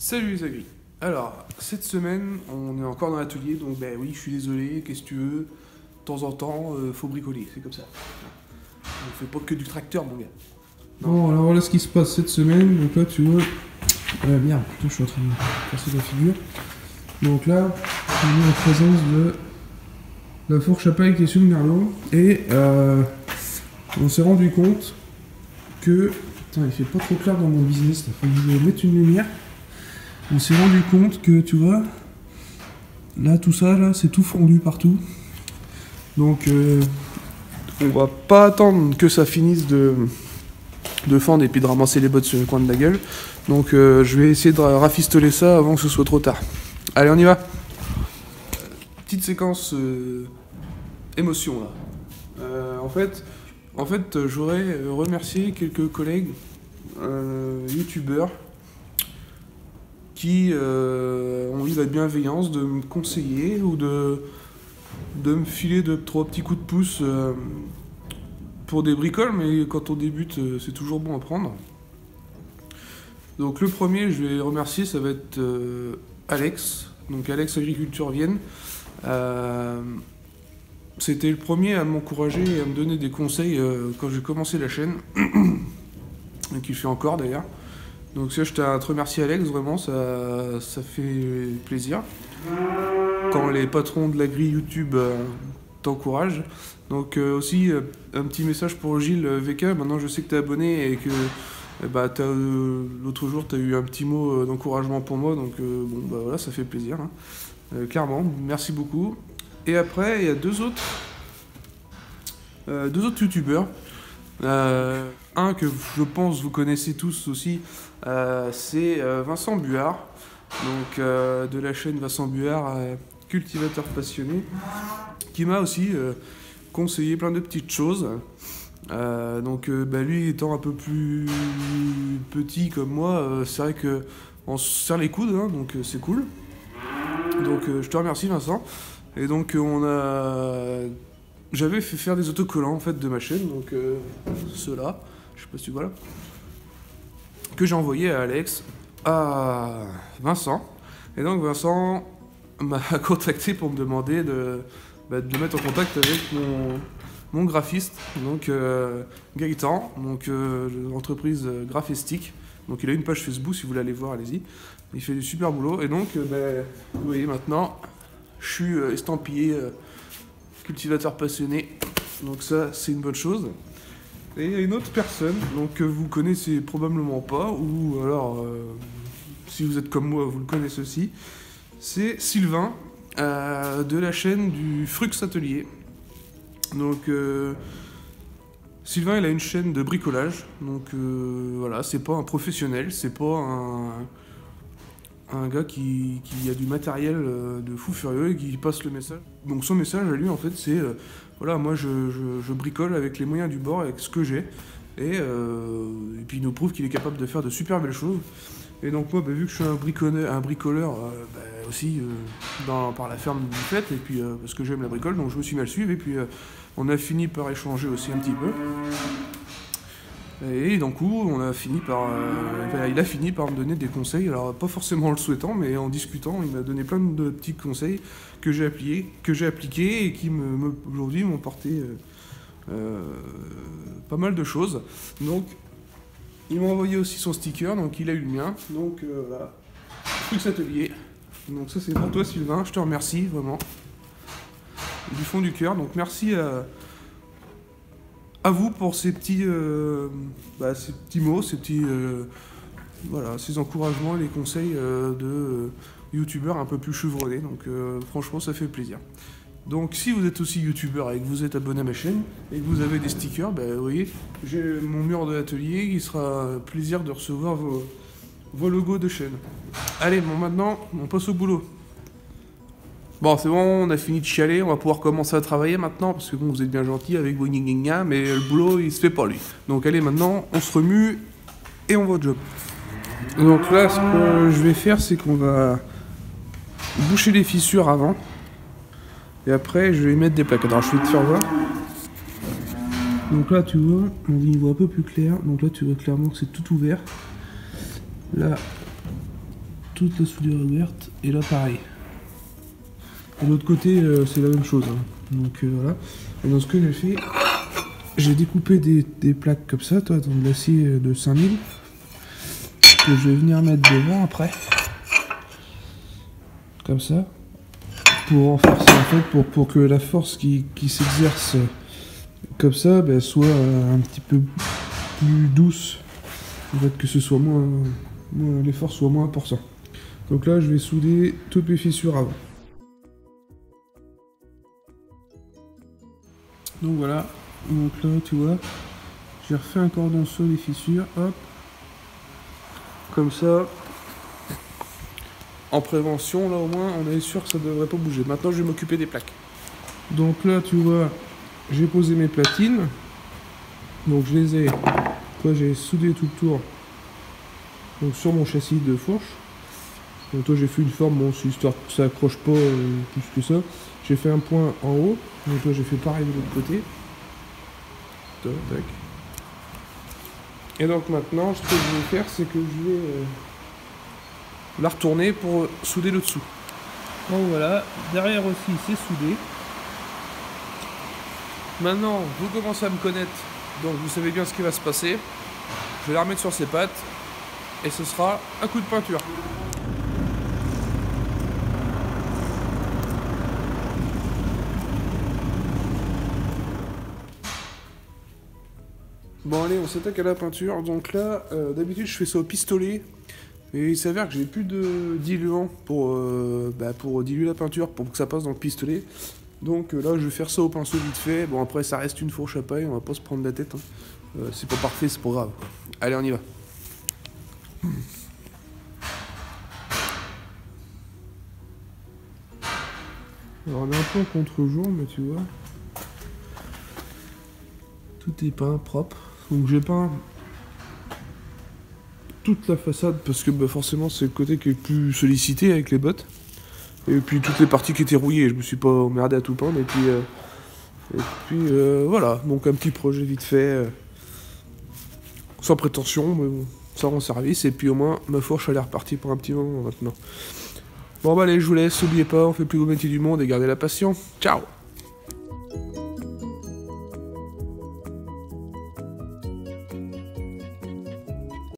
Salut les amis. Alors, cette semaine, on est encore dans l'atelier, donc ben oui, je suis désolé, qu'est-ce que tu veux. De temps en temps, faut bricoler, c'est comme ça. On fait pas que du tracteur, mon gars. Bon, alors voilà ce qui se passe cette semaine. Donc là, tu vois. Merde, putain, je suis en train de casser la figure. Donc là, on est en présence de la fourche à paille qui est sur le merlot. Et on s'est rendu compte que. Putain, il fait pas trop clair dans mon business, là. Faut que je mette une lumière. On s'est rendu compte que, tu vois, là, tout ça, là, c'est tout fondu partout. Donc, on va pas attendre que ça finisse de fendre et puis de ramasser les bottes sur le coin de la gueule. Donc, je vais essayer de rafistoler ça avant que ce soit trop tard. Allez, on y va. Petite séquence émotion, là. En fait, j'aurais remercié quelques collègues youtubeurs qui ont eu la bienveillance de me conseiller ou de me filer 2-3 petits coups de pouce pour des bricoles, mais quand on débute, c'est toujours bon à prendre. Donc le premier, je vais remercier, ça va être Alex, donc Alex Agriculture Vienne. C'était le premier à m'encourager et à me donner des conseils quand j'ai commencé la chaîne, et qui fait encore d'ailleurs. Donc ça, je tiens à te remercier Alex, vraiment, ça fait plaisir. Quand les patrons de la grille YouTube t'encouragent. Donc aussi, un petit message pour Gilles VK, maintenant je sais que t'es abonné et que l'autre jour t'as eu un petit mot d'encouragement pour moi, donc bon bah voilà, ça fait plaisir, hein. Clairement, merci beaucoup. Et après, il y a deux autres youtubeurs. Un que je pense vous connaissez tous aussi, c'est Vincent Buard, donc de la chaîne Vincent Buard, cultivateur passionné, qui m'a aussi conseillé plein de petites choses. Lui étant un peu plus petit comme moi, c'est vrai que on se serre les coudes, hein, donc c'est cool. Donc je te remercie Vincent. Et donc j'avais fait faire des autocollants en fait de ma chaîne, donc ceux-là, je sais pas si tu vois là, que j'ai envoyé à Alex, à Vincent. Et donc Vincent m'a contacté pour me demander de le mettre en contact avec mon graphiste, donc Gaëtan, donc l'entreprise Graphistique. Donc il a une page Facebook, si vous voulez aller voir, allez-y. Il fait du super boulot. Et donc, vous voyez maintenant, je suis estampillé cultivateur passionné. Donc ça, c'est une bonne chose. Et il y a une autre personne, donc que vous connaissez probablement pas, ou alors, si vous êtes comme moi, vous le connaissez aussi. C'est Sylvain, de la chaîne du Frux Atelier. Donc, Sylvain, il a une chaîne de bricolage. Donc, voilà, c'est pas un professionnel, c'est pas un gars qui a du matériel de fou furieux et qui passe le message. Donc, son message à lui, en fait, c'est voilà, moi je bricole avec les moyens du bord, avec ce que j'ai. Et puis, il nous prouve qu'il est capable de faire de super belles choses. Et donc moi, vu que je suis un bricoleur aussi par la ferme du fait, et puis parce que j'aime la bricole, donc je me suis mis à le suivre, et puis on a fini par échanger aussi un petit peu. Et d'un coup, il a fini par me donner des conseils, alors pas forcément en le souhaitant, mais en discutant, il m'a donné plein de petits conseils que j'ai appliqués et qui aujourd'hui m'ont porté pas mal de choses. Donc il m'a envoyé aussi son sticker, donc il a eu le mien. Donc voilà, Frux Atelier. Donc ça c'est pour toi Sylvain, je te remercie vraiment. Du fond du cœur, donc merci à vous pour ces petits mots, ces encouragements, les conseils de youtubeurs un peu plus chevronnés. Donc franchement ça fait plaisir. Donc si vous êtes aussi youtubeur et que vous êtes abonné à ma chaîne et que vous avez des stickers, vous voyez, j'ai mon mur de l'atelier, il sera plaisir de recevoir vos logos de chaîne. Allez, bon maintenant, on passe au boulot. Bon, c'est bon, on a fini de chialer, on va pouvoir commencer à travailler maintenant, parce que bon, vous êtes bien gentil avec vos gna, mais le boulot, il se fait pas lui. Donc allez, maintenant, on se remue et on va au job. Donc là, ce que je vais faire, c'est qu'on va boucher les fissures avant. Et après, je vais y mettre des plaques. Alors, je vais te faire voir. Donc là, tu vois, on y voit un peu plus clair. Donc là, tu vois clairement que c'est tout ouvert. Là, toute la soudure est ouverte. Et là pareil. De l'autre côté c'est la même chose. Hein. Donc voilà. Et dans ce que j'ai fait, j'ai découpé des plaques comme ça, toi, dans de l'acier de 5000. Que je vais venir mettre devant après. Comme ça. Pour renforcer en fait, pour que la force qui s'exerce comme ça ben, soit un petit peu plus douce. En fait, que ce soit l'effort soit moins important. Donc là, je vais souder toutes mes fissures avant. Donc voilà, donc là, tu vois, j'ai refait un cordon sur les fissures, hop, comme ça. En prévention, là au moins, on est sûr que ça devrait pas bouger. Maintenant, je vais m'occuper des plaques. Donc là, tu vois, j'ai posé mes platines. Donc je les ai, j'ai soudé tout le tour. Donc sur mon châssis de fourche. Donc toi j'ai fait une forme, bon c'est histoire que ça accroche pas plus que ça. J'ai fait un point en haut, donc toi j'ai fait pareil de l'autre côté. Tac. Et donc maintenant ce que je vais faire c'est que je vais La retourner pour souder le dessous. donc voilà, derrière aussi c'est soudé. Maintenant vous commencez à me connaître, donc vous savez bien ce qui va se passer. Je vais la remettre sur ses pattes et ce sera un coup de peinture. Bon allez, on s'attaque à la peinture. Donc là, d'habitude je fais ça au pistolet. Et il s'avère que j'ai plus de diluant pour diluer la peinture, pour que ça passe dans le pistolet. Donc là je vais faire ça au pinceau vite fait. Bon après ça reste une fourche à paille, on va pas se prendre la tête. Hein. C'est pas parfait, c'est pas grave. Allez, on y va. Alors on est un peu en contre-jour, mais tu vois, tout est peint propre. Donc j'ai peint toute la façade parce que forcément c'est le côté qui est le plus sollicité avec les bottes. Et puis toutes les parties qui étaient rouillées, je me suis pas emmerdé à tout peindre. Et puis voilà, donc un petit projet vite fait, sans prétention, mais bon, ça rend service. Et puis au moins ma fourche elle est repartie pour un petit moment maintenant. Bon bah allez, je vous laisse, n'oubliez pas, on fait le plus beau métier du monde et gardez la passion. Ciao!